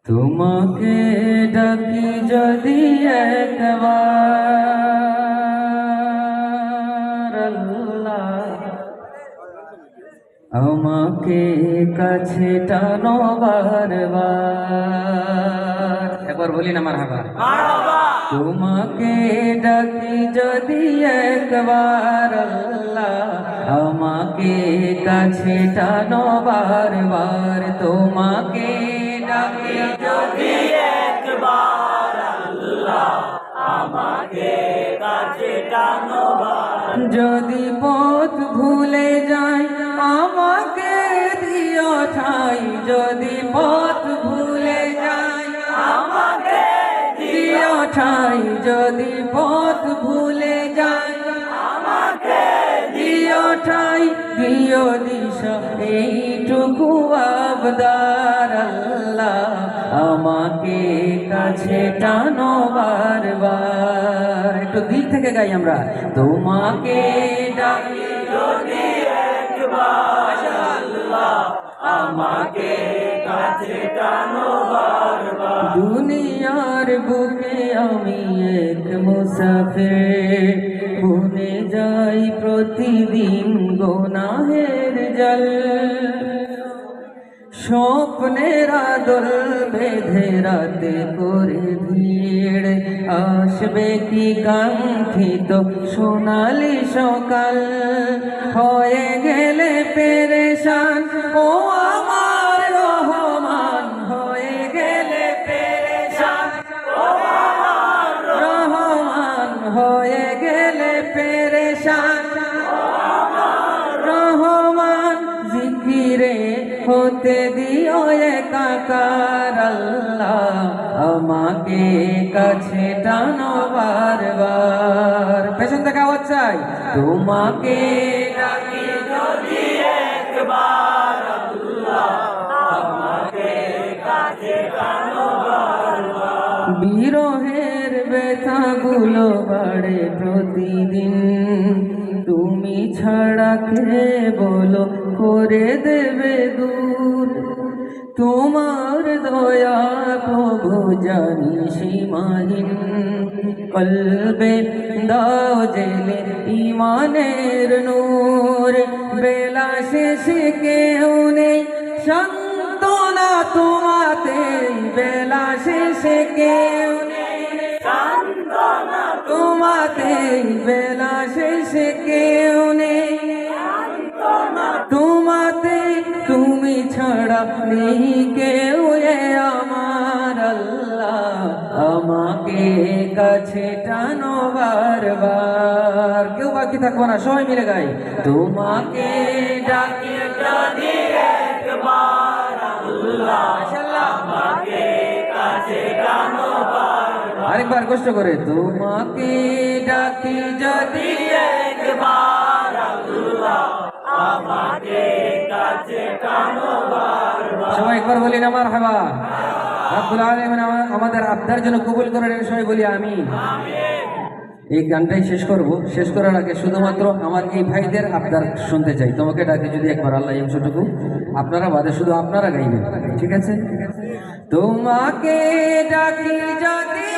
তোমাকে ডাকি যদি একবার আল্লাহ, আমাকে কাছে টানো বারবার। একবার বলি না মারহাবা। তোমাকে ডাকি যদি একবার আল্লাহ, আমাকে কাছে টানো বারবার। তোমাকে ডাকি যদি একবার আল্লাহ, আমাকে কাছে টানো বারবার। যদি পথ ভুলে যাই আমাকে দিও ঠাই, যদি পথ ভুলে যাই আমাকে দিও ঠাই, যদি পথ ভুলে যাই আমাকে দিও ঠাই, দিও দিশা এইটুকু আবদার আল্লাহ, আমাকে কাছে টানো বারবার। একটু দিল থেকে গাই আমরা। তোমাকে ডাকি যদি একবার আল্লাহ, আমাকে কাছে টানো বারবার। দুনিয়ার বুকে আমি এক মুসাফির, ভুলে যাই প্রতিদিন গুনাহের জল। স্বপ্নের আদল বেঁধে রাতে করে ভিড়, আসবে কি কাঙ্ক্ষিত সোনালি সকাল। হয়ে গেলে পেরেশান ও আমার রহমান, হয়ে গেলে পেরেশান ও আমার রহমান, হয়ে গেলে পেরেশান ও আমার রহমান। জিকিরে হতে দিও একাকার আল্লাহ, আমাকে কাছে টানো বারবার। পেছন থেকে আওয়াজ চাই। তোমাকে ডাকি যদি একবার আল্লাহ, আমাকে কাছে টানো বারবার। বিরহের ব্যথাগুলো বাড়ে প্রতিদিন, তুমি ছাড়া কে বলো করে দেবে দূর। তোমার দয়া প্রভু জানি সীমাহীন, কলবে দাও জেলে ইমানের নূর। বেলা শেষে কেউ নেই সান্ত্বনা তোমাতে, বেলা শেষে কেউ নেই সান্ত্বনা তোমাতে, বেলা শেষে কেউ নেই সান্ত্বনা তোমাতে। তুমি ছাড়া নেই কেউ এ আমার আল্লাহ, আমাকে কাছে টানো বারবার। কেউ বাকি থাকবো না, সবাই মিলে গাই। তোমাকে ডাকি যদি একবার আল্লাহ, আমাকে কাছে টানো বারবার। আরেকবার কষ্ট করে। তোমাকে ডাকি যদি একবার আল্লাহ, আমাকে কাছে টানো বারবার। সবাই একবার বলি না মারহাবা। রব্বুল আলামিন আমাদের আবদার জন্য কবুল করেন, সবাই বলি আমিন। এই গানটাই শেষ করব। শেষ করার আগে শুধুমাত্র আমার এই ভাইদের আবদার শুনতে চাই। তোমাকে ডাকি যদি একবার আল্লাহ, এই অংশটুকু আপনারা বাদে শুধু আপনারা গাইবেন, ঠিক আছে? তোমাকে ডাকি যদি